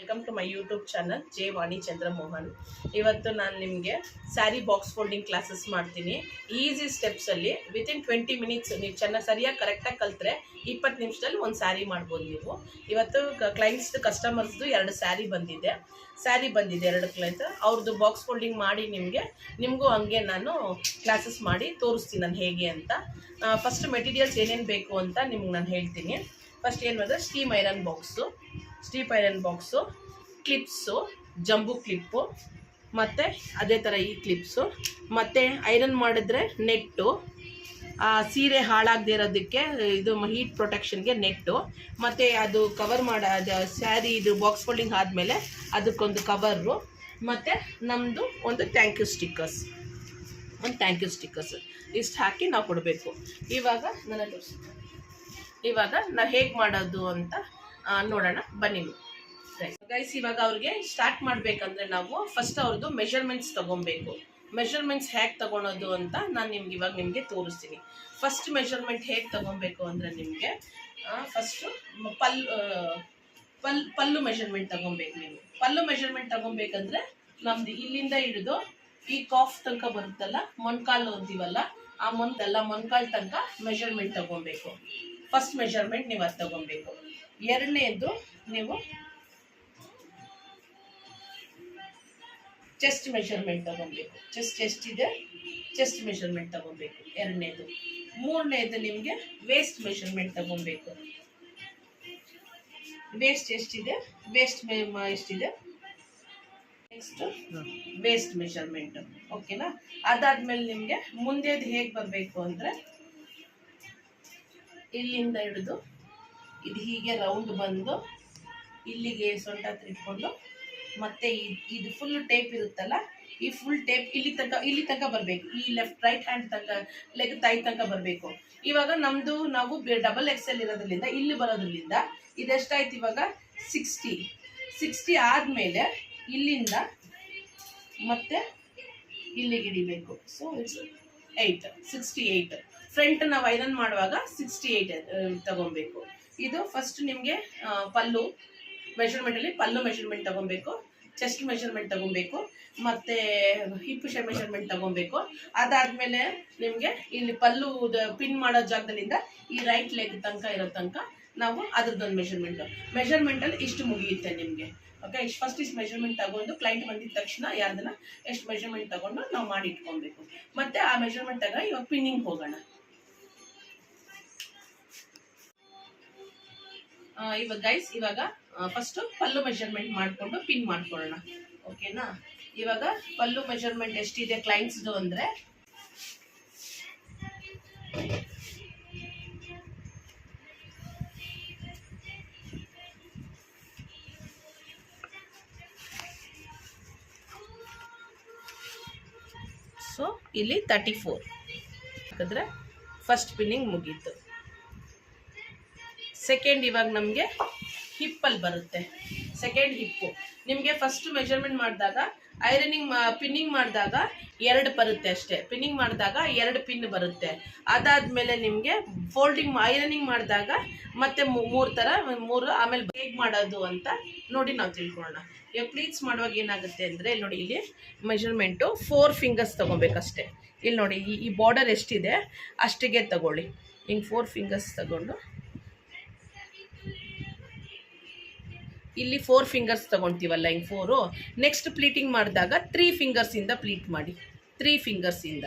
Welcome to my YouTube channel J Vani Chandramohan. ಇವತ್ತು ನಾನು ನಿಮಗೆ ಸ್ಯಾರಿ ಬಾಕ್ಸ್ ಫೋಲ್ಡಿಂಗ್ ಕ್ಲಾಸಸ್ ಮಾಡ್ತೀನಿ. ಈಸಿ ಸ್ಟೆಪ್ಸಲ್ಲಿ ವಿತಿನ್ 20 ಮಿನಿಟ್ಸ್ ನೀವು ಚೆನ್ನಾಗಿ ಸರಿಯಾಗಿ ಕರೆಕ್ಟಾಗಿ ಕಲಿತ್ರೆ 20 ನಿಮಿಷದಲ್ಲಿ ಒಂದು ಸ್ಯಾರಿ ಮಾಡ್ಬೋದು ನೀವು. ಇವತ್ತು ಕ್ಲೈಂಟ್ಸ್ದು ಕಸ್ಟಮರ್ಸ್ದು 2 ಸ್ಯಾರಿ ಬಂದಿದೆ 2 ಕ್ಲೈಂಟ್ ಅವ್ರದ್ದು ಬಾಕ್ಸ್ ಫೋಲ್ಡಿಂಗ್ ಮಾಡಿ ನಿಮಗೂ ಹಂಗೆ ನಾನು ಕ್ಲಾಸಸ್ ಮಾಡಿ ತೋರಿಸ್ತೀನಿ ನಾನು ಹೇಗೆ ಅಂತ. ಫಸ್ಟ್ ಮೆಟೀರಿಯಲ್ಸ್ ಏನೇನು ಬೇಕು ಅಂತ ನಿಮ್ಗೆ ನಾನು ಹೇಳ್ತೀನಿ. ಫಸ್ಟ್ ಏನು ಅಂದರೆ steam iron box, clips, jumbo clip, ಮತ್ತು ಅದೇ ಥರ ಈ ಕ್ಲಿಪ್ಸು, ಮತ್ತು ಐರನ್ ಮಾಡಿದ್ರೆ ನೆಟ್ಟು, ಸೀರೆ ಹಾಳಾಗದೇ ಇರೋದಕ್ಕೆ ಇದು ಹೀಟ್ ಪ್ರೊಟೆಕ್ಷನ್ಗೆ ನೆಟ್ಟು, ಮತ್ತು ಅದು ಕವರ್ ಸ್ಯಾರಿ ಇದು ಬಾಕ್ಸ್ ಫೋಲ್ಡಿಂಗ್ ಆದಮೇಲೆ ಅದಕ್ಕೊಂದು ಕವರು, ಮತ್ತು ನಮ್ಮದು ಒಂದು ಥ್ಯಾಂಕ್ ಯು ಸ್ಟಿಕ್ಕರ್ಸ್ ಇಷ್ಟು ಹಾಕಿ ನಾವು ಕೊಡಬೇಕು. ಇವಾಗ ನಾವು ಹೇಗೆ ಮಾಡೋದು ಅಂತ ನೋಡೋಣ ಬನ್ನಿ ಗೈಸ್. ಇವಾಗ ಅವ್ರಿಗೆ ಸ್ಟಾರ್ಟ್ ಮಾಡಬೇಕಂದ್ರೆ ನಾವು ಫಸ್ಟ್ ಅವ್ರದ್ದು ಮೆಷರ್ಮೆಂಟ್ಸ್ ತೊಗೊಬೇಕು. ಮೆಷರ್ಮೆಂಟ್ಸ್ ಹೇಗೆ ತೊಗೊಳೋದು ಅಂತ ನಾನು ನಿಮಗೆ ತೋರಿಸ್ತೀನಿ. ಫಸ್ಟ್ ಮೆಷರ್ಮೆಂಟ್ ಹೇಗೆ ತೊಗೊಬೇಕು ಅಂದರೆ ನಿಮಗೆ ಫಸ್ಟು ಪಲ್ಲು ಮೆಷರ್ಮೆಂಟ್ ತೊಗೊಬೇಕು. ನೀವು ಪಲ್ಲು ಮೆಷರ್ಮೆಂಟ್ ತೊಗೊಬೇಕಂದ್ರೆ ನಮ್ದು ಇಲ್ಲಿಂದ ಹಿಡಿದು ಈ ಕಾಫ್ ತನಕ ಬರುತ್ತಲ್ಲ, ಮೊಣಕಾಲು ಅಂತೀವಲ್ಲ, ಆ ಮೊಣಕಾಲು ತನಕ ಮೆಷರ್ಮೆಂಟ್ ತೊಗೊಬೇಕು. ಫಸ್ಟ್ ಮೆಷರ್ಮೆಂಟ್ ನೀವು ಅದು ತೊಗೊಬೇಕು. ಎರಡನೇದು ನೀವು ಚೆಸ್ಟ್ ಮೆಷರ್ಮೆಂಟ್ ತೊಗೊಬೇಕು. ಚೆಸ್ಟ್ ಎಷ್ಟಿದೆ ಚೆಸ್ಟ್ ಮೆಷರ್ಮೆಂಟ್ ತೊಗೊಬೇಕು ಎರಡನೇದು. ಮೂರನೇದು ನಿಮಗೆ ವೇಸ್ಟ್ ಮೆಷರ್ಮೆಂಟ್ ತೊಗೊಬೇಕು. ವೇಸ್ಟ್ ಎಷ್ಟಿದೆ ನೆಕ್ಸ್ಟ್ ವೇಸ್ಟ್ ಮೆಷರ್ಮೆಂಟ್. ಓಕೆನಾ? ಅದಾದ್ಮೇಲೆ ನಿಮಗೆ ಮುಂದೆದು ಹೇಗೆ ಬರಬೇಕು ಅಂದರೆ ಇಲ್ಲಿಂದ ಹಿಡಿದು ಇದು ಹೀಗೆ ರೌಂಡ್ ಬಂದು ಇಲ್ಲಿಗೆ ಸೊಂಟ ತಿರ್ಕೊಂಡು, ಮತ್ತೆ ಇದು ಫುಲ್ ಟೇಪ್ ಇರುತ್ತಲ್ಲ, ಈ ಫುಲ್ ಟೇಪ್ ಇಲ್ಲಿ ತನಕ ಬರಬೇಕು. ಈ ರೈಟ್ ಹ್ಯಾಂಡ್ ತನಕ ಲೆಗ್ ತೈ ತನಕ ಬರಬೇಕು. ಇವಾಗ ನಾವು ಡಬಲ್ XL ಇರೋದ್ರಿಂದ ಇಲ್ಲಿ ಬರೋದ್ರಿಂದ ಇದೆಷ್ಟಾಯ್ತು ಇವಾಗ 60 ಆದಮೇಲೆ ಇಲ್ಲಿಂದ ಮತ್ತೆ ಇಲ್ಲಿಗೆ ಹಿಡಿಬೇಕು. So it's 68. ಫ್ರಂಟ್ ನಾವು ಐರನ್ ಮಾಡುವಾಗ 68 ತಗೊಬೇಕು. ಇದು ಫಸ್ಟ್ ನಿಮಗೆ ಪಲ್ಲು ಮೆಷರ್ಮೆಂಟ್ ತಗೊಬೇಕು, ಚೆಸ್ಟ್ ಮೆಷರ್ಮೆಂಟ್ ತಗೊಬೇಕು, ಮತ್ತೆ ಹಿಪ್ ಮೆಷರ್ಮೆಂಟ್ ತಗೊಬೇಕು. ಅದಾದ್ಮೇಲೆ ನಿಮಗೆ ಇಲ್ಲಿ ಪಲ್ಲು ಪಿನ್ ಮಾಡೋ ಜಾಗದಲ್ಲಿಂದ ಈ ರೈಟ್ ಲೆಗ್ ತನಕ ಇರೋ ತನಕ ನಾವು ಅದ್ರದ್ದೊಂದು ಮೆಷರ್ಮೆಂಟಲ್ಲಿ ಇಷ್ಟು ಮುಗಿಯುತ್ತೆ ನಿಮಗೆ. ಓಕೆ, ಫಸ್ಟ್ ಇಷ್ಟು ಮೆಷರ್ಮೆಂಟ್ ತಗೊಂಡು ಕ್ಲೈಂಟ್ ಬಂದಿದ ತಕ್ಷಣ ಯಾರ್ದನ್ನ ಎಷ್ಟು ಮೆಷರ್ಮೆಂಟ್ ತಗೊಂಡು ನಾವು ಮಾಡಿ ಇಟ್ಕೊಬೇಕು. ಮತ್ತೆ ಆ ಮೆಷರ್ಮೆಂಟ್ ತಗೊಂಡು ಇವಾಗ ಪಿನ್ನಿಂಗ್ ಹೋಗೋಣ. ಇವಾಗ ಫಸ್ಟ್ ಪಲ್ಲು ಮೆಷರ್ಮೆಂಟ್ ಮಾಡಿಕೊಂಡು ಪಿನ್ ಮಾಡ್ಕೊಳ್ಳೋಣ. ಓಕೆನಾ? ಇವಾಗ ಪಲ್ಲು ಮೆಷರ್ಮೆಂಟ್ ಎಷ್ಟಿದೆ ಕ್ಲೈಂಟ್ಸ್ದು ಅಂದರೆ ಸೊ ಇಲ್ಲಿ 34 ಹಾಕಿದ್ರೆ ಫಸ್ಟ್ ಪಿನ್ನಿಂಗ್ ಮುಗೀತು. ಸೆಕೆಂಡ್ ಇವಾಗ ನಮಗೆ ಹಿಪ್ಪಲ್ಲಿ ಬರುತ್ತೆ. ಸೆಕೆಂಡ್ ಹಿಪ್ಪು ನಿಮಗೆ ಫಸ್ಟ್ ಮೆಷರ್ಮೆಂಟ್ ಮಾಡಿದಾಗ ಪಿನ್ನಿಂಗ್ ಮಾಡಿದಾಗ 2 ಬರುತ್ತೆ ಅಷ್ಟೇ. ಪಿನ್ನಿಂಗ್ ಮಾಡಿದಾಗ 2 ಪಿನ್ ಬರುತ್ತೆ. ಅದಾದಮೇಲೆ ನಿಮಗೆ ಐರನಿಂಗ್ ಮಾಡಿದಾಗ ಮತ್ತೆ 3 ಆಮೇಲೆ ಹೇಗೆ ಮಾಡೋದು ಅಂತ ನೋಡಿ ನಾವು ತಿಳ್ಕೊಳ್ಳೋಣ. ಇವಾಗ ಪ್ಲೀಟ್ಸ್ ಮಾಡುವಾಗ ಏನಾಗುತ್ತೆ ಅಂದರೆ ನೋಡಿ, ಇಲ್ಲಿ ಮೆಷರ್ಮೆಂಟು 4 ಫಿಂಗರ್ಸ್ ತೊಗೊಬೇಕಷ್ಟೇ. ಇಲ್ಲಿ ನೋಡಿ, ಈ ಬಾರ್ಡರ್ ಎಷ್ಟಿದೆ ಅಷ್ಟಿಗೆ ತಗೊಳ್ಳಿ. ಹಿಂಗೆ 4 ಫಿಂಗರ್ಸ್ ತಗೊಂಡು ಇಲ್ಲಿ 4 ಫಿಂಗರ್ಸ್ ತಗೊಳ್ತೀವಲ್ಲ, ಹಿಂಗೆ 4. ನೆಕ್ಸ್ಟ್ ಪ್ಲೀಟಿಂಗ್ ಮಾಡಿದಾಗ 3 ಫಿಂಗರ್ಸಿಂದ ಪ್ಲೀಟ್ ಮಾಡಿ. 3 ಫಿಂಗರ್ಸಿಂದ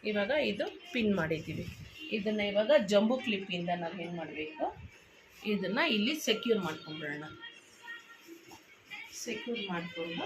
ಇವಾಗ ಇದು ಪಿನ್ ಮಾಡಿದ್ದೀವಿ. ಇದನ್ನು ಇವಾಗ ಜಂಬು ಕ್ಲಿಪ್ಪಿಂದ ನಾವು ಏನು ಮಾಡಬೇಕು, ಇದನ್ನು ಇಲ್ಲಿ ಸೆಕ್ಯೂರ್ ಮಾಡ್ಕೊಂಡ್ಬಿಡೋಣ. ಸೆಕ್ಯೂರ್ ಮಾಡಿಕೊಂಡು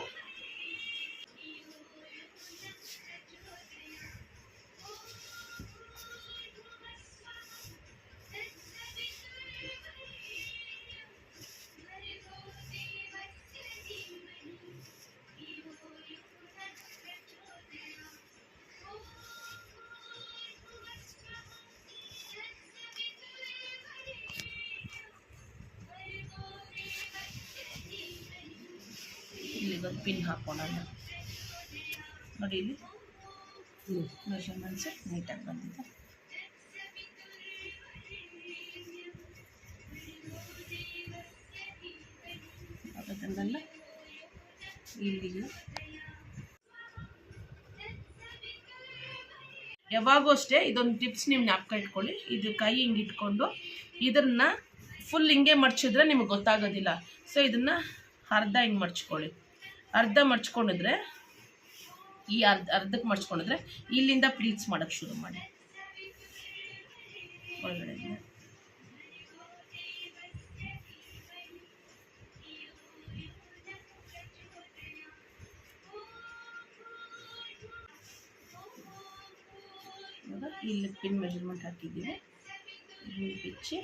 ಇಲ್ಲೊಂದು ಪಿನ್ ಹಾಕೋಣ ನೋಡಿ. ಇಲ್ಲಿ ಮೆಷರ್ಮೆಂಟ್ಸ್ ನೀಟಾಗಿ ಬಂದಿದೆ. ಅದನ್ನೆಲ್ಲ ಇಲ್ಲಿಗೆ ಯಾವಾಗೂ ಅಷ್ಟೇ ಇದೊಂದು ಟಿಪ್ಸ್ ನೀವು ಜ್ಞಾಪಕ ಇಟ್ಕೊಳ್ಳಿ. ಇದು ಕೈ ಹಿಂಗೆ ಇಟ್ಕೊಂಡು ಇದನ್ನು ಫುಲ್ ಹಿಂಗೆ ಮಡ್ಚಿದ್ರೆ ನಿಮಗೆ ಗೊತ್ತಾಗೋದಿಲ್ಲ. ಸೊ ಇದನ್ನು ಅರ್ಧ ಹಿಂಗೆ ಮಡ್ಚ್ಕೊಳ್ಳಿ. ಅರ್ಧ ಮಡ್ಚ್ಕೊಂಡಿದ್ರೆ ಈ ಅರ್ಧಕ್ಕೆ ಮಡ್ಚ್ಕೊಂಡಿದ್ರೆ ಇಲ್ಲಿಂದ ಪ್ಲೀಟ್ಸ್ ಮಾಡೋಕ್ಕೆ ಶುರು ಮಾಡಿ. ಒಳಗಡೆ ಇಲ್ಲಿ ಪಿನ್ ಮೆಜರ್ಮೆಂಟ್ ಹಾಕಿದ್ದೀವಿ. ಬಿಚ್ಚಿ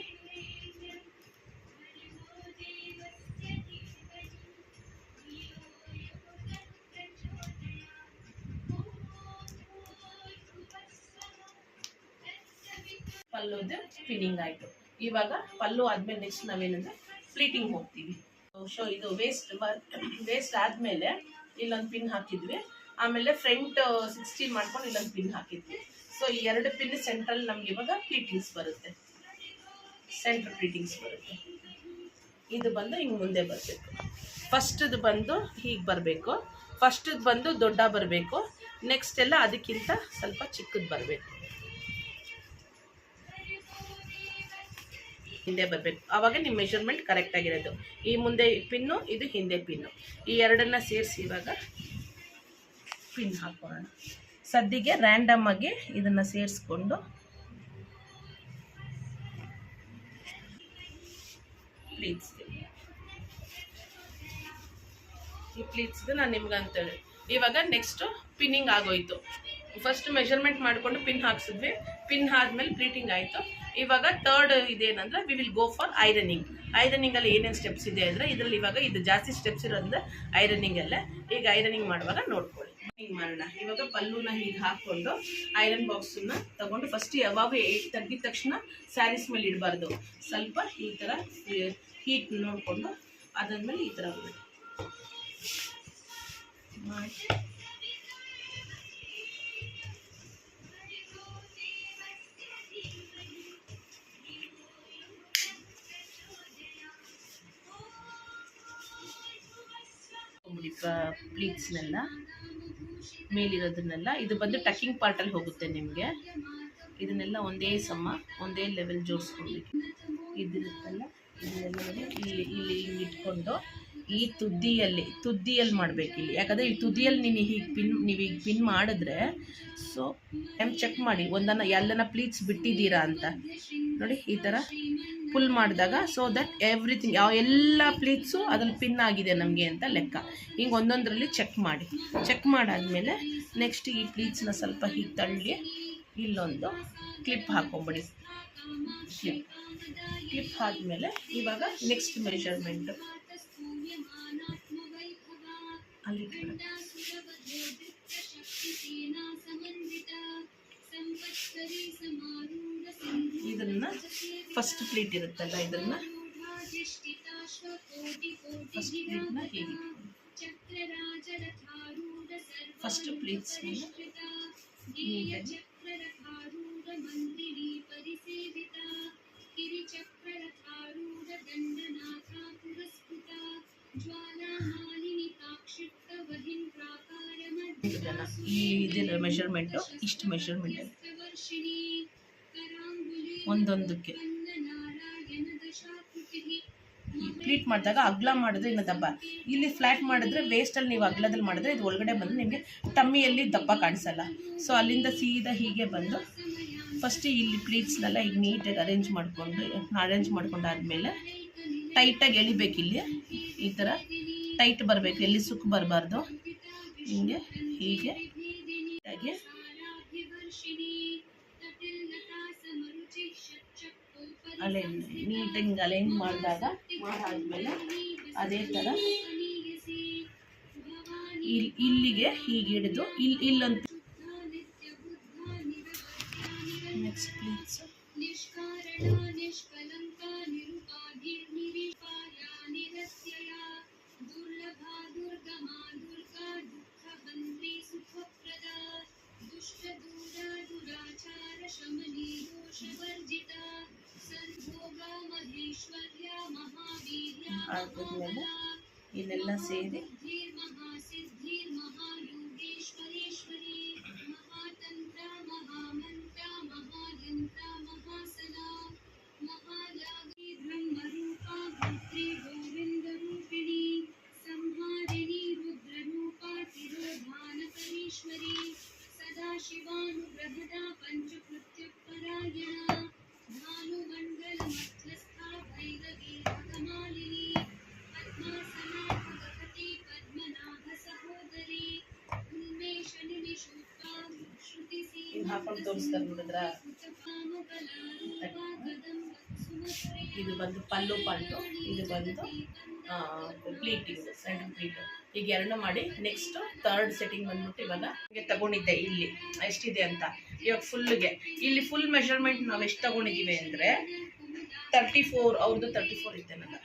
ಪಲ್ಲುದು ಪಿನ್ನಿಂಗ್ ಆಯಿತು. ಇವಾಗ ಪಲ್ಲು ಆದಮೇಲೆ ನೆಕ್ಸ್ಟ್ ನಾವೇನಂದ್ರೆ ಫ್ಲೀಟಿಂಗ್ ಹೋಗ್ತೀವಿ. ಇದು ವೇಸ್ಟ್ ಆದಮೇಲೆ ಇಲ್ಲೊಂದು ಪಿನ್ ಹಾಕಿದ್ವಿ. ಆಮೇಲೆ ಫ್ರಂಟ್ 16 ಮಾಡ್ಕೊಂಡು ಇಲ್ಲೊಂದು ಪಿನ್ ಹಾಕಿದ್ವಿ. ಸೊ ಈ 2 ಪಿನ್ ಸೆಂಟ್ರಲ್ಲಿ ನಮ್ಗೆ ಇವಾಗ ಪ್ಲೀಟಿಂಗ್ಸ್ ಬರುತ್ತೆ. ಸೆಂಟ್ರ್ ಪ್ಲೀಟಿಂಗ್ಸ್ ಬರುತ್ತೆ. ಇದು ಬಂದು ಹಿಂಗೆ ಮುಂದೆ ಬರಬೇಕು. ಫಸ್ಟದು ಬಂದು ಹೀಗೆ ಬರಬೇಕು. ಫಸ್ಟದು ಬಂದು ದೊಡ್ಡ ಬರಬೇಕು. ನೆಕ್ಸ್ಟ್ ಎಲ್ಲ ಅದಕ್ಕಿಂತ ಸ್ವಲ್ಪ ಚಿಕ್ಕದು ಬರಬೇಕು. ಹಿಂದೆ ಬರಬೇಕು. ಆವಾಗ ನಿಮ್ಮ ಮೆಷರ್ಮೆಂಟ್ ಕರೆಕ್ಟಾಗಿರೋದು. ಈ ಮುಂದೆ ಪಿನ್ನು, ಇದು ಹಿಂದೆ ಪಿನ್ನು, ಈ ಎರಡನ್ನ ಸೇರಿಸಿ ಇವಾಗ ಪಿನ್ ಹಾಕೋಣ. ಸದ್ಯಕ್ಕೆ ರ್ಯಾಂಡಮ್ ಆಗಿ ಇದನ್ನು ಸೇರಿಸ್ಕೊಂಡು ಪ್ಲೀಟ್ಸ್ ಈ ಪ್ಲೀಟ್ಸ್ದು ನಾನು ನಿಮ್ಗೆ ಅಂತೇಳಿ. ಇವಾಗ ನೆಕ್ಸ್ಟು ಪಿನ್ನಿಂಗ್ ಆಗೋಯ್ತು. ಫಸ್ಟ್ ಮೆಷರ್ಮೆಂಟ್ ಮಾಡಿಕೊಂಡು ಪಿನ್ ಹಾಕ್ಸಿದ್ವಿ. ಪಿನ್ ಆದಮೇಲೆ ಪ್ಲೀಟಿಂಗ್ ಆಯಿತು. ಇವಾಗ ಥರ್ಡ್ ಇದೇನಂದ್ರೆ we will go for ironing. ಐರನಿಂಗಲ್ಲಿ ಏನೇನು ಸ್ಟೆಪ್ಸ್ ಇದೆ ಅಂದರೆ ಇದರಲ್ಲಿ ಇವಾಗ ಇದು ಜಾಸ್ತಿ ಸ್ಟೆಪ್ಸ್ ಇರೋದ್ರೆ ಐರನಿಂಗಲ್ಲೇ. ಈಗ ಐರನಿಂಗ್ ಮಾಡುವಾಗ ನೋಡ್ಕೊಳ್ಳಿ. ಹಿಂಗೆ ಮಾಡೋಣ. ಇವಾಗ ಪಲ್ಲುನ ಹೀಗೆ ಹಾಕ್ಕೊಂಡು ಐರನ್ ಬಾಕ್ಸನ್ನ ತಗೊಂಡು ಫಸ್ಟ್ ಯಾವಾಗ ತೆಗ್ದಿದ ತಕ್ಷಣ ಸ್ಯಾರೀಸ್ ಮೇಲೆ ಇಡಬಾರ್ದು. ಸ್ವಲ್ಪ ಈ ಥರ ಹೀಟ್ ನೋಡಿಕೊಂಡು ಅದಾದ್ಮೇಲೆ ಈ ಥರ ಮಾಡಿ ಪ್ಲೀಟ್ಸ್ನೆಲ್ಲ ಮೇಲಿರೋದನ್ನೆಲ್ಲ ಇದು ಬಂದು ಟಕ್ಕಿಂಗ್ ಪಾರ್ಟಲ್ಲಿ ಹೋಗುತ್ತೆ ನಿಮಗೆ. ಇದನ್ನೆಲ್ಲ ಒಂದೇ ಸಮ ಒಂದೇ ಲೆವೆಲ್ ಜೋಡಿಸ್ಕೊಳ್ಬೇಕು. ಇದಿರುತ್ತಲ್ಲ ಇದನ್ನೆಲ್ಲ ಇಲ್ಲಿ ಇಲ್ಲಿ ಹಿಂಗೆ ಇಟ್ಕೊಂಡು ಈ ತುದಿಯಲ್ಲಿ ಮಾಡಬೇಕು ಇಲ್ಲಿ. ಯಾಕಂದರೆ ಈ ತುದಿಯಲ್ಲಿ ನೀವು ಈಗ ಪಿನ್ ಮಾಡಿದ್ರೆ ಸೊ ಚೆಕ್ ಮಾಡಿ ಒಂದನ್ನು ಎಲ್ಲನ ಪ್ಲೀಟ್ಸ್ ಬಿಟ್ಟಿದ್ದೀರಾ ಅಂತ ನೋಡಿ. ಈ ಥರ ಪುಲ್ ಮಾಡಿದಾಗ ಸೊ ದಟ್ ಎವ್ರಿಥಿಂಗ್ ಎಲ್ಲ ಪ್ಲೀಟ್ಸು ಅದ್ರಲ್ಲಿ ಪಿನ್ ಆಗಿದೆ ನಮಗೆ ಅಂತ ಲೆಕ್ಕ. ಹಿಂಗೆ ಒಂದೊಂದರಲ್ಲಿ ಚೆಕ್ ಮಾಡಾದ್ಮೇಲೆ ನೆಕ್ಸ್ಟ್ ಈ ಪ್ಲೀಟ್ಸ್ನ ಸ್ವಲ್ಪ ಹೀಗೆ ತಳ್ಳಿ ಇಲ್ಲೊಂದು ಕ್ಲಿಪ್ ಹಾಕೊಂಬಿಡಿ. ಕ್ಲಿಪ್ ಆದಮೇಲೆ ಇವಾಗ ನೆಕ್ಸ್ಟ್ ಮೆಷರ್ಮೆಂಟು ಅಲ್ಲಿ ಇದನ್ನು ಫಸ್ಟ್ ಪ್ಲೀಟ್ ಇರುತ್ತಲ್ಲ ಇದನ್ನು ಫಸ್ಟ್ ಪ್ಲೀಟ್ನ ಹೀಗೆ ಫಸ್ಟ್ ಪ್ಲೀಟ್ಸ್ ನೀಟಾಗಿ ಈ ಇದರ ಮೆಷರ್ಮೆಂಟು ಇಷ್ಟು ಮೆಷರ್ಮೆಂಟ್ ಒಂದೊಂದಕ್ಕೆ ಪ್ಲೀಟ್ ಮಾಡಿದಾಗ ಅಗ್ಲ ಮಾಡಿದ್ರೆ ಇನ್ನು ದಪ್ಪ. ಇಲ್ಲಿ ಫ್ಲ್ಯಾಟ್ ಮಾಡಿದ್ರೆ ವೇಸ್ಟಲ್ಲಿ ನೀವು ಅಗ್ಲದಲ್ಲಿ ಮಾಡಿದ್ರೆ ಇದು ಒಳಗಡೆ ಬಂದು ನಿಮಗೆ ಟಮ್ಮಿಯಲ್ಲಿ ದಪ್ಪ ಕಾಣಿಸಲ್ಲ. ಸೊ ಅಲ್ಲಿಂದ ಸೀದಾ ಹೀಗೆ ಬಂದು ಫಸ್ಟ್ ಇಲ್ಲಿ ಪ್ಲೀಟ್ಸ್ನೆಲ್ಲ ಈಗ ನೀಟಾಗಿ ಅರೇಂಜ್ ಮಾಡ್ಕೊಂಡಾದ್ಮೇಲೆ ಟೈಟಾಗಿ ಎಳಿಬೇಕು. ಇಲ್ಲಿ ಈ ಥರ ಟೈಟ್ ಬರಬೇಕು, ಎಲ್ಲಿ ಸುಕ್ಕು ಬರಬಾರ್ದು. ಹಿಂಗೆ ಹೀಗೆ ಹಾಗೆ ನೀಟಾಗಿ ಅಲೈನ್ ಮಾಡಾದ್ಮೇಲೆ ಅದೇ ಥರ ಇಲ್ಲಿಗೆ ಹೀಗೆ ಹಿಡಿದು ಇಲ್ಲೊಂದು ನೆಕ್ಸ್ಟ್ ಪ್ಲೀಟ್ಸ್ ಹಾಕಿದ್ಮೇಲೆ ಇಲ್ಲೆಲ್ಲ ಸೇರಿ ಹಾಕೊಂಡು ತೋರಿಸ್ತಾರೆ ನೋಡಿದ್ರ. ಇದು ಬಂದು ಪಲ್ಲು ಪಾರ್ಟು, ಇದು ಬಂದು ಪ್ಲೀಟಿಂಗ್, ಸೆಂಟರ್ ಪ್ಲೀಟ್. ಈಗ ಎರಡನ್ನೂ ಮಾಡಿ ನೆಕ್ಸ್ಟ್ ಥರ್ಡ್ ಸೆಟ್ಟಿಂಗ್ ಬಂದ್ಬಿಟ್ಟು ಇವಾಗ ಹೀಗೆ ತಗೊಂಡಿದ್ದೆ. ಇಲ್ಲಿ ಎಷ್ಟಿದೆ ಅಂತ ಇವಾಗ ಫುಲ್ಗೆ ಇಲ್ಲಿ ಫುಲ್ ಮೆಷರ್ಮೆಂಟ್ ನಾವು ಎಷ್ಟು ತಗೊಂಡಿದ್ದೀವಿ ಅಂದರೆ 34, ಅವ್ರದ್ದು 34 ಇದ್ದೇನಲ್ಲ,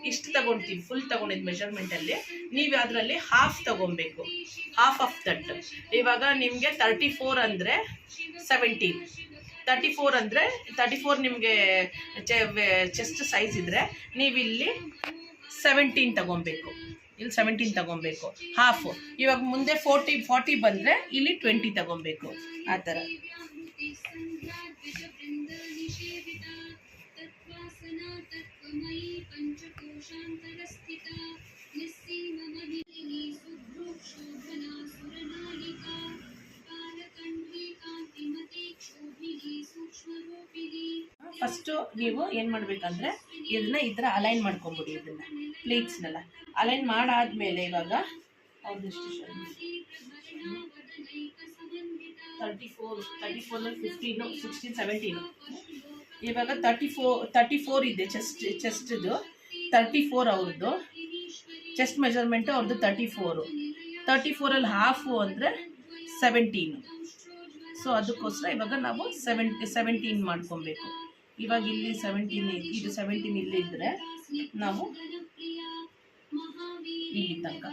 ಇಷ್ಟು ತಗೊಳ್ತೀವಿ. ಫುಲ್ ತಗೊಂಡಿದ್ದು ಮೆಷರ್ಮೆಂಟಲ್ಲಿ ನೀವು ಅದರಲ್ಲಿ ಹಾಫ್ ತಗೊಬೇಕು, ಹಾಫ್ ಆಫ್ ದಟ್. ಇವಾಗ ನಿಮಗೆ 34 ಅಂದರೆ 17, 34 ಅಂದರೆ 34 ನಿಮಗೆ ಚೆಸ್ಟ್ ಸೈಜ್ ಇದ್ದರೆ ನೀವಿಲ್ಲಿ 17 ತಗೊಬೇಕು, ಇಲ್ಲಿ 17 ತಗೊಬೇಕು ಹಾಫು. ಇವಾಗ ಮುಂದೆ 40 ಬಂದರೆ ಇಲ್ಲಿ 20 ತಗೊಬೇಕು, ಆ ಥರ. ಫಸ್ಟು ನೀವು ಏನು ಮಾಡಬೇಕಂದ್ರೆ ಇದನ್ನ ಈ ಥರ ಅಲೈನ್ ಮಾಡ್ಕೊಂಬಿಡಿ. ಇದನ್ನ ಪ್ಲೇಟ್ಸ್ನೆಲ್ಲ ಅಲೈನ್ ಮಾಡಾದ್ಮೇಲೆ ಇವಾಗ ಅವ್ರದ್ದು 34 15 16 17, ಇವಾಗ 34 ಇದೆ ಚೆಸ್ಟ್ದು 34 ಅವ್ರದ್ದು ಚೆಸ್ಟ್ ಮೆಜರ್ಮೆಂಟು ಅವ್ರದ್ದು 34 ಹಾಫು ಅಂದರೆ 17. ಸೊ ಅದಕ್ಕೋಸ್ಕರ ಇವಾಗ ನಾವು 17 ಮಾಡ್ಕೊಬೇಕು. ಇವಾಗ ಇಲ್ಲಿ 17 ಇದು 17 ಇಲ್ಲಿ ಇದ್ದರೆ ನಾವು ಇಲ್ಲಿ ತನಕ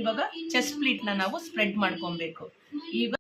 ಇವಾಗ ಚೆಸ್ಟ್ ಪ್ಲೀಟ್ನ ನಾವು ಸ್ಪ್ರೆಡ್ ಮಾಡ್ಕೊಬೇಕು. ಈಗ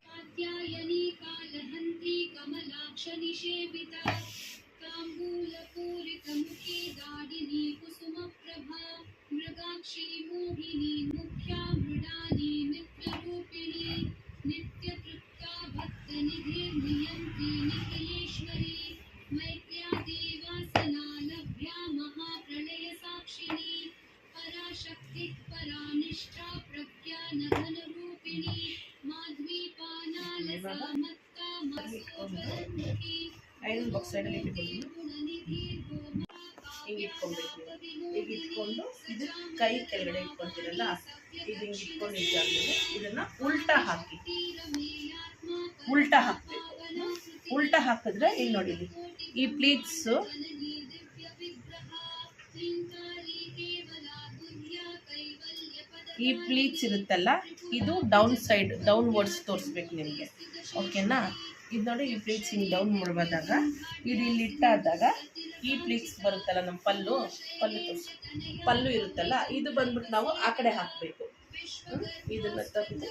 ಐರನ್ ಬಾಕ್ಸ್ ಸೈಡಲ್ಲಿ ಹಿಂಗೆ ಇಟ್ಕೊಬೇಕು. ಈಗ ಇಟ್ಕೊಂಡು ಇದು ಕೈ ಕೆಳಗಡೆ ಇಟ್ಕೊತೀರಲ್ಲ, ಇದು ಹಿಂಗೆ ಇಟ್ಕೊಂಡು ಇದ್ದಾದ್ಮೇಲೆ ಇದನ್ನ ಉಲ್ಟಾ ಹಾಕಬೇಕು. ಉಲ್ಟಾ ಹಾಕಿದ್ರೆ ಇಲ್ಲಿ ನೋಡಿ, ಈ ಪ್ಲೀಟ್ಸು ಈ ಪ್ಲೀಟ್ಸ್ ಇರುತ್ತಲ್ಲ, ಇದು ಡೌನ್ವರ್ಡ್ಸ್ ತೋರಿಸ್ಬೇಕು ನಿಮಗೆ, ಓಕೆನಾ? ಇದು ನೋಡಿ, ಈ ಪ್ಲೀಟ್ಸ್ ಹಿಂಗೆ ಡೌನ್ ಮಾಡ್ಬೋದಾಗ ಇದು ಇಲ್ಲಿ ಇಟ್ಟಾದಾಗ ಈ ಪ್ಲೀಟ್ಸ್ ಬರುತ್ತಲ್ಲ, ನಮ್ಮ ಪಲ್ಲು ಇರುತ್ತಲ್ಲ, ಇದು ಬಂದ್ಬಿಟ್ಟು ನಾವು ಆ ಕಡೆ ಹಾಕಬೇಕು. ಇದನ್ನ ತೆಗೆದು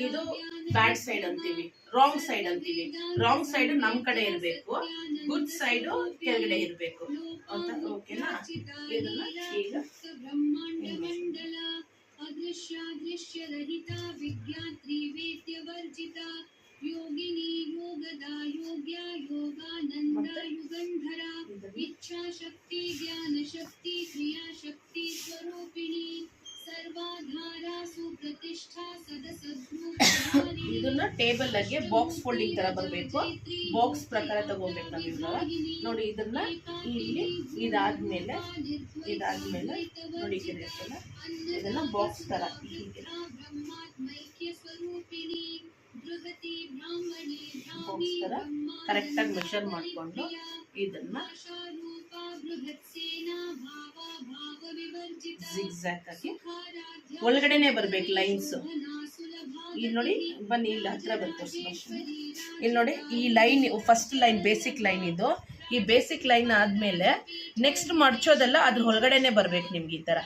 ಇದು ಬ್ಯಾಡ್ ಸೈಡ್ ಅಂತೀವಿ, ರಾಂಗ್ ಸೈಡ್ ಅಂತೀವಿ. ರಾಂಗ್ ಸೈಡ್ ನಮ್ಮ ಕಡೆ ಇರಬೇಕು, ಗುಡ್ ಸೈಡ್ ಕೆಳಗಡೆ ಇರಬೇಕು ಅಂತ, ಓಕೆನಾ? ಇದನ್ನ ಈಗ ಯೋಗಿನಿ ಯೋಗದ ಯೋಗ್ಯ ಯೋಗಾನಂದ ಯುಗಂಧರ ಇಚ್ಛಾಶಕ್ತಿ ಜ್ಞಾನ ಶಕ್ತಿ ಕ್ರಿಯಾಶಕ್ತಿ ಸ್ವರೂಪಿಣಿ ಸರ್ವಾಧಾರ ಸುಪ್ರತಿಷ್ಠಾ ಇದನ್ನ ಟೇಬಲ್ ಆಗಿ ಬಾಕ್ಸ್ ಫೋಲ್ಡಿಂಗ್ ತರ ಬರಬೇಕು. ಬಾಕ್ಸ್ ಪ್ರಕಾರ ತಗೋಬೇಕು ನಾವು. ಇವಾಗ ನೋಡಿ, ಇದನ್ನ ಇಲ್ಲಿ ಇದಾದ್ಮೇಲೆ ನೋಡಿ ಇದನ್ನ ಬಾಕ್ಸ್ ತರ ಕರೆಕ್ಟಾಗಿ ಮೆಷರ್ ಮಾಡಿಕೊಂಡು ಇದನ್ನ ಜಿಗ್ಜಾಗ್ ಆಗಿ ಒಳಗಡೆನೆ ಬರ್ಬೇಕು ಲೈನ್ಸ್. ಇಲ್ಲಿ ನೋಡಿ, ಬನ್ನಿ ಇಲ್ಲಿ ಹತ್ರ ಬಂತು. ಇಲ್ಲಿ ನೋಡಿ, ಈ line first line basic line ಇದು. ಈ ಬೇಸಿಕ್ ಲೈನ್ ಆದ್ಮೇಲೆ ನೆಕ್ಸ್ಟ್ ಮಡ್ಚೋದೆಲ್ಲ ಅದ್ರ ಒಳಗಡೆನೆ ಬರ್ಬೇಕು ನಿಮ್ಗೆ. ಈ ತರ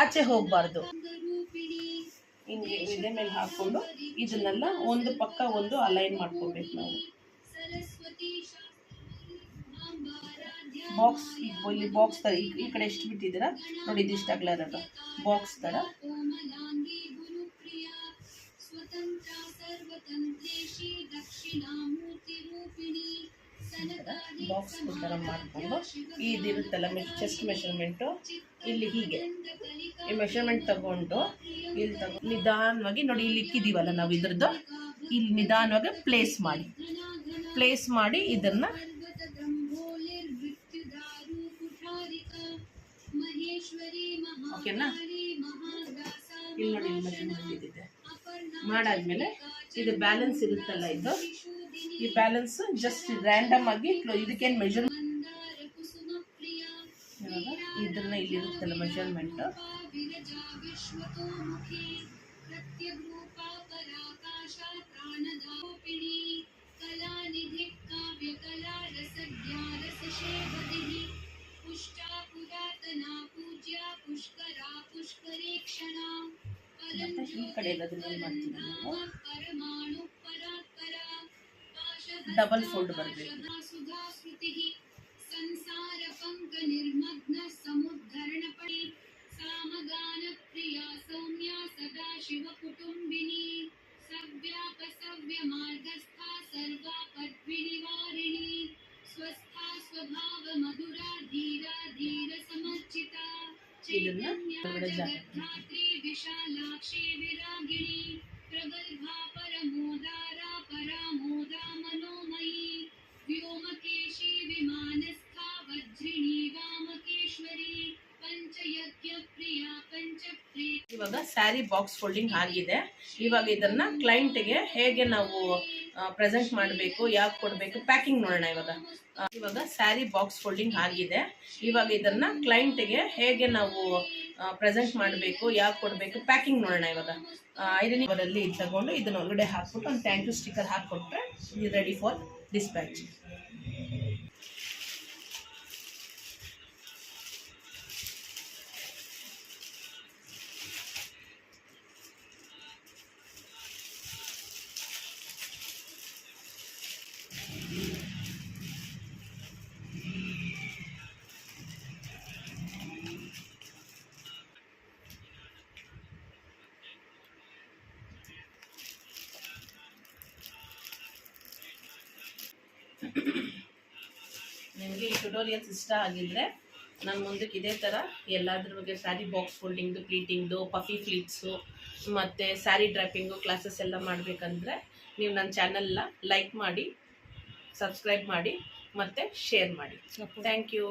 ಆಚೆ ಹೋಗ್ಬಾರ್ದು. ಹಿಂಗೆ ಇದೇ ಮೇಲೆ ಹಾಕೊಂಡು ಇದನ್ನೆಲ್ಲ ಒಂದು ಪಕ್ಕ ಒಂದು ಅಲೈನ್ ಮಾಡ್ಕೋಬೇಕು ನಾವು. ಬಾಕ್ಸ್ ಇಲ್ಲಿ ಬಾಕ್ಸ್ ತರ ಈ ಕಡೆ ಎಷ್ಟು ಬಿಟ್ಟಿದ್ದೀರಾ ನೋಡಿ, ಇದಿಷ್ಟು ಅಗಲ ಇರೋದು ಬಾಕ್ಸ್ ತರ ಬಾಕ್ಸ್ ತರ ಮಾಡಿಕೊಂಡು ಇದಿರುತ್ತಲ್ಲ ಚೆಸ್ಟ್ ಮೆಷರ್ಮೆಂಟು ಇಲ್ಲಿ ಹೀಗೆ ಈ ಮೆಷರ್ಮೆಂಟ್ ತಗೊಂಡು ಇಲ್ಲಿ ನಿಧಾನವಾಗಿ ನೋಡಿ, ಇಲ್ಲಿ ಇಕ್ಕಿದೀವಲ್ಲ ನಾವು ಇದ್ರದ್ದು, ಇಲ್ಲಿ ನಿಧಾನವಾಗಿ ಪ್ಲೇಸ್ ಮಾಡಿ ಇದನ್ನ ಓಕೆನಾ. ಇಲ್ಲಿ ನೋಡಿ ಮೆಷರ್ಮೆಂಟ್ ಇದಿದೆ ಮಾಡಾದ್ಮೇಲೆ ಇದು ಬ್ಯಾಲೆನ್ಸ್ ಇರುತ್ತಲ್ಲ, ಇದು ಈ ಬ್ಯಾಲೆನ್ಸ್ ಜಸ್ಟ್ ರ್ಯಾಂಡಮ್ ಆಗಿ ಇದಕ್ಕೇನು ಮೆಷರ್ ಇದನ್ನ ಇಲ್ಲಿರುತ್ತಲ್ಲ ಮೆಷರ್ಮೆಂಟ್ ಈ ಕಡೆ ಅದನ್ನ ಮಾಡ್ತೀವಿ ನಾವು, ಡಬಲ್ ಫೋಲ್ಡ್ ಬರಬೇಕು. ಇದನ್ನ ಹೊರಗಡೆ ಇವಾಗ ಸ್ಯಾರಿ ಬಾಕ್ಸ್ ಫೋಲ್ಡಿಂಗ್ ಆಗಿದೆ. ಇವಾಗ ಇದನ್ನ ಕ್ಲೈಂಟ್ಗೆ ಹೇಗೆ ನಾವು ಪ್ರೆಸೆಂಟ್ ಮಾಡಬೇಕು, ಯಾಕೆ ಕೊಡಬೇಕು, ಪ್ಯಾಕಿಂಗ್ ನೋಡೋಣ. ಇವಾಗ ಸ್ಯಾರಿ ಬಾಕ್ಸ್ ಫೋಲ್ಡಿಂಗ್ ಆಗಿದೆ. ಇವಾಗ ಇದನ್ನ ಕ್ಲೈಂಟ್ಗೆ ಹೇಗೆ ನಾವು ಪ್ರೆಸೆಂಟ್ ಮಾಡಬೇಕು, ಯಾಕೆ ಕೊಡಬೇಕು, ಪ್ಯಾಕಿಂಗ್ ನೋಡೋಣ. ಐರನಿಂಗ್ ಅವರಲ್ಲಿ ತಗೊಂಡು ಇದನ್ನ ಒಳಗಡೆ ಹಾಕ್ಬಿಟ್ಟು ಒಂದು ಥ್ಯಾಂಕ್ ಯು ಸ್ಟಿಕ್ಕರ್ ಹಾಕ್ಕೊಟ್ರೆ ಇದು ರೆಡಿ ಫಾರ್ ಡಿಸ್ಪ್ಯಾಚ್. ನಿಮಗೆ ಈ ಟ್ಯುಟೋರಿಯಲ್ಸ್ ಇಷ್ಟ ಆಗಿದ್ರೆ ನಾನು ಮುಂದಕ್ಕೆ ಇದೇ ಥರ ಎಲ್ಲಾದ್ರ ಬಗ್ಗೆ ಸ್ಯಾರಿ ಬಾಕ್ಸ್ ಫೋಲ್ಡಿಂಗ್ದು, ಪ್ಲೀಟಿಂಗ್ದು, ಪಫಿ ಫ್ಲೀಟ್ಸು ಮತ್ತು ಸ್ಯಾರಿ ಡ್ರಾಪಿಂಗು ಕ್ಲಾಸಸ್ ಎಲ್ಲ ಮಾಡಬೇಕಂದ್ರೆ ನೀವು ನನ್ನ ಚಾನಲ್ನ ಲೈಕ್ ಮಾಡಿ, ಸಬ್ಸ್ಕ್ರೈಬ್ ಮಾಡಿ ಮತ್ತು ಶೇರ್ ಮಾಡಿ. Thank you.